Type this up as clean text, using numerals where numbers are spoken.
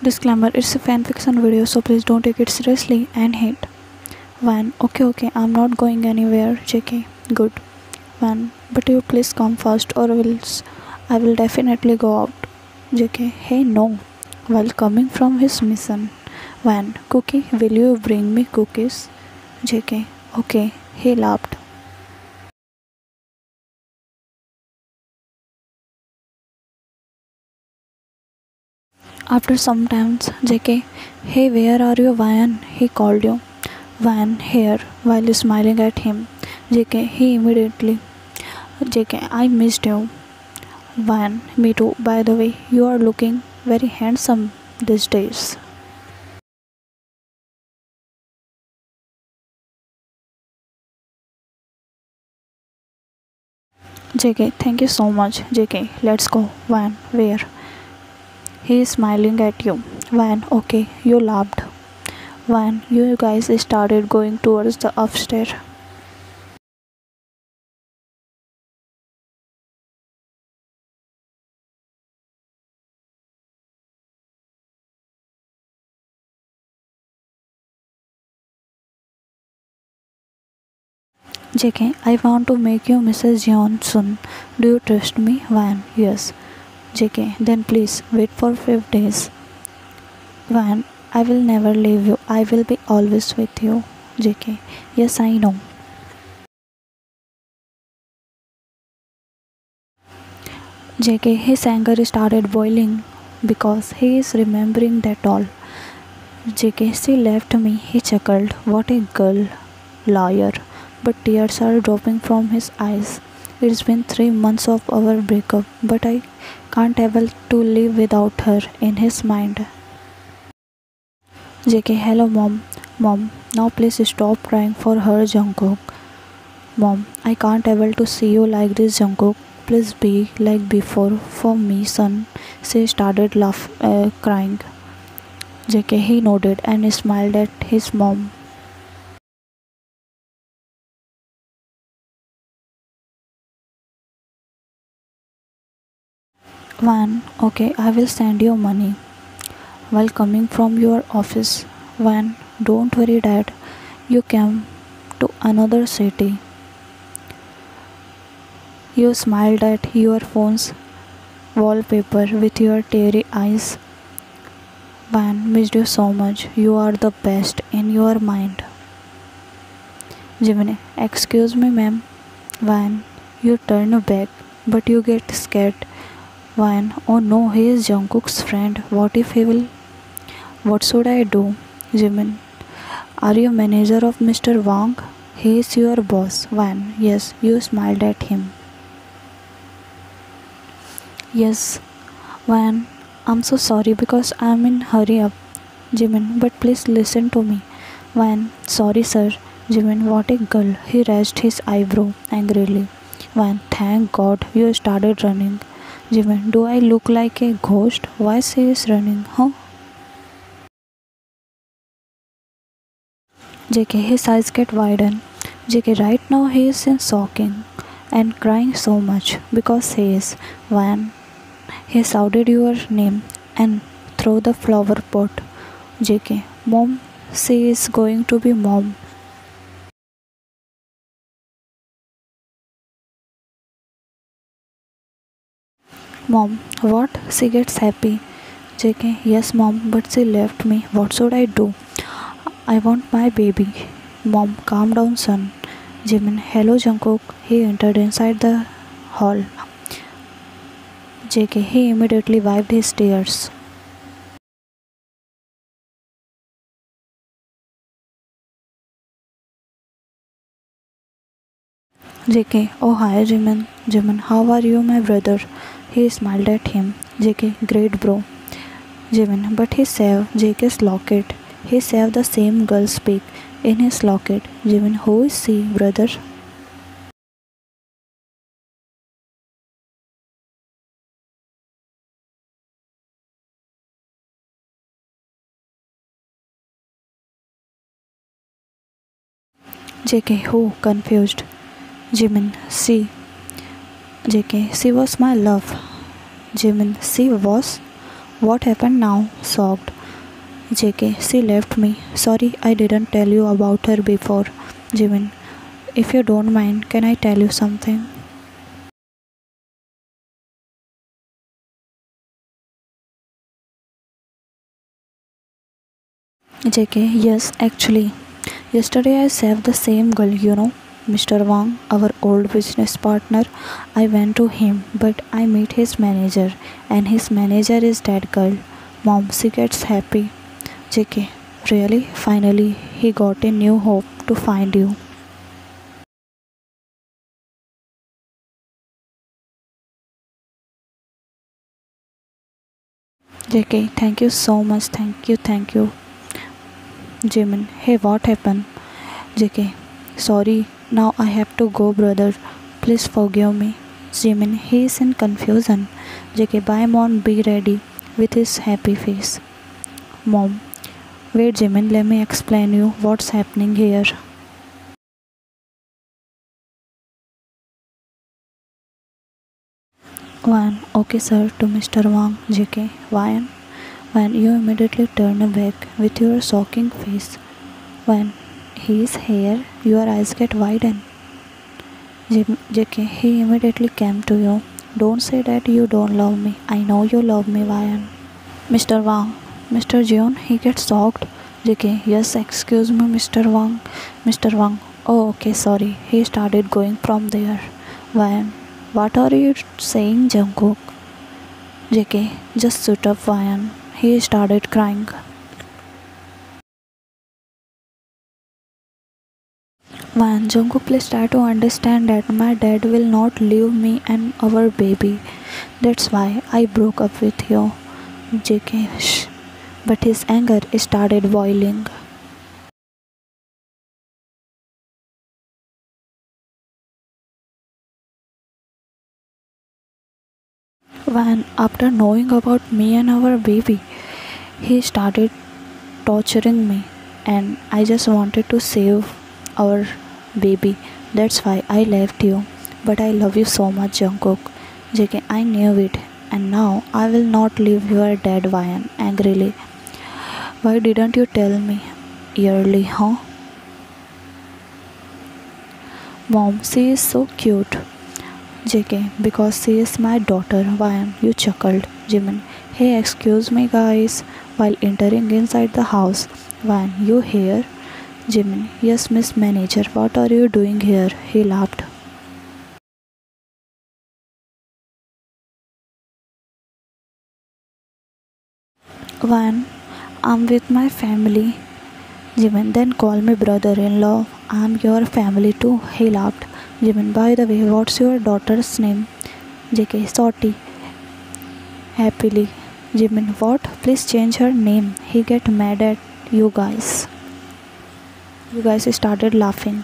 Disclaimer, it's a fan fiction video, so please don't take it seriously and hate. Van, okay, I'm not going anywhere. JK, good. Van, but you please come first or else I will definitely go out. JK, hey no. While coming from his mission. Van, Cookie, will you bring me cookies? JK, okay, he laughed. After some time, JK, hey, where are you, Van? He called you. Van, here, while smiling at him. JK, he immediately. JK, I missed you. Van, me too. By the way, you are looking very handsome these days. JK, thank you so much. JK, let's go. Van, where? He is smiling at you. Van, okay, you laughed. Van, you guys started going towards the upstairs. JK, I want to make you Mrs. Jeon soon. Do you trust me? Van, yes. JK, then please wait for 5 days. Van, I will never leave you. I will be always with you. JK, yes, I know. JK, his anger started boiling because he is remembering that all. JK, she left me, he chuckled. What a girl. Liar. But tears are dropping from his eyes. It's been 3 months of our breakup, but I can't able to live without her in his mind. JK, hello mom. Mom, now please stop crying for her, Jungkook. Mom, I can't able to see you like this, Jungkook. Please be like before for me, son. She started crying. JK, he nodded and smiled at his mom. Van, okay, I will send you money while coming from your office. Van, don't worry, dad. You came to another city. You smiled at your phone's wallpaper with your teary eyes. Van, missed you so much. You are the best in your mind. Jiminy, excuse me, ma'am. Van, you turn back, but you get scared. Van, oh no, he is Jungkook's friend. What if he will? What should I do? Jimin, are you manager of Mr. Wang? He is your boss. Van, yes, you smiled at him. Yes, Van, I'm so sorry because I'm in hurry up. Jimin, but please listen to me. Van, sorry sir. Jimin, what a girl. He raised his eyebrow angrily. Van, thank God you started running. Jimin, do I look like a ghost? Why she is running, huh? JK, his eyes get widened. JK, right now he is in shocking and crying so much because he is. Van, he shouted your name and threw the flower pot. JK, mom, she is going to be mom. Mom, what? She gets happy. JK, yes mom, but she left me. What should I do? I want my baby. Mom, calm down son. Jimin, hello Jungkook. He entered inside the hall. JK, he immediately wiped his tears. JK, oh hi Jimin. Jimin, how are you my brother? He smiled at him. JK, great bro. Jimin, but he saved JK's locket. He saved the same girl's pic in his locket. Jimin, who is she, brother? JK, who? Confused. Jimin, she. JK, she was my love. Jimin, she was? What happened now? Sobbed JK. She left me. Sorry I didn't tell you about her before. Jimin. If you don't mind, can I tell you something? JK. Yes, actually. Yesterday I saved the same girl, Mr. Wang, our old business partner. I went to him, but I meet his manager, and his manager is that girl. Mom, she gets happy. JK. Really? Finally, he got a new hope to find you. JK. Thank you so much. Thank you. Jimin. Hey, what happened? JK. Sorry, now I have to go, brother. Please forgive me. Jimin. He is in confusion. JK. Bye, mom. Be ready with his happy face. Mom. Wait, Jimin. Let me explain you what's happening here. One. Okay, sir. To Mr. Wang. JK. One. When you immediately turn back with your shocking face. When he is here, your eyes get widened. JK, he immediately came to you. Don't say that you don't love me. I know you love me, Ryan. Mr. Wang. Mr. Jeon, he gets shocked. JK, yes, excuse me, Mr. Wang. Mr. Wang, oh, okay, sorry. He started going from there. Ryan, what are you saying, Jungkook? JK, just shut up, Ryan. He started crying. Man, Jungkook, please try to understand that my dad will not leave me and our baby. That's why I broke up with you. JK, shh. But his anger started boiling. When, after knowing about me and our baby, he started torturing me, and I just wanted to save our baby. That's why I left you. But I love you so much, Jungkook. JK, I knew it, and now I will not leave your dad, Ryan, angrily. Why didn't you tell me early, huh? Mom, she is so cute. JK, because she is my daughter. Ryan, you chuckled. Jimin, hey, excuse me, guys. While entering inside the house, Ryan, you here? Jimin, yes, Miss Manager, what are you doing here? He laughed. Ryan, I'm with my family. Jimin, then call me brother-in-law. I'm your family too. He laughed. Jimin, by the way, what's your daughter's name? JK, Soti. Happily. Jimin, what? Please change her name. He get mad at you guys. You guys started laughing.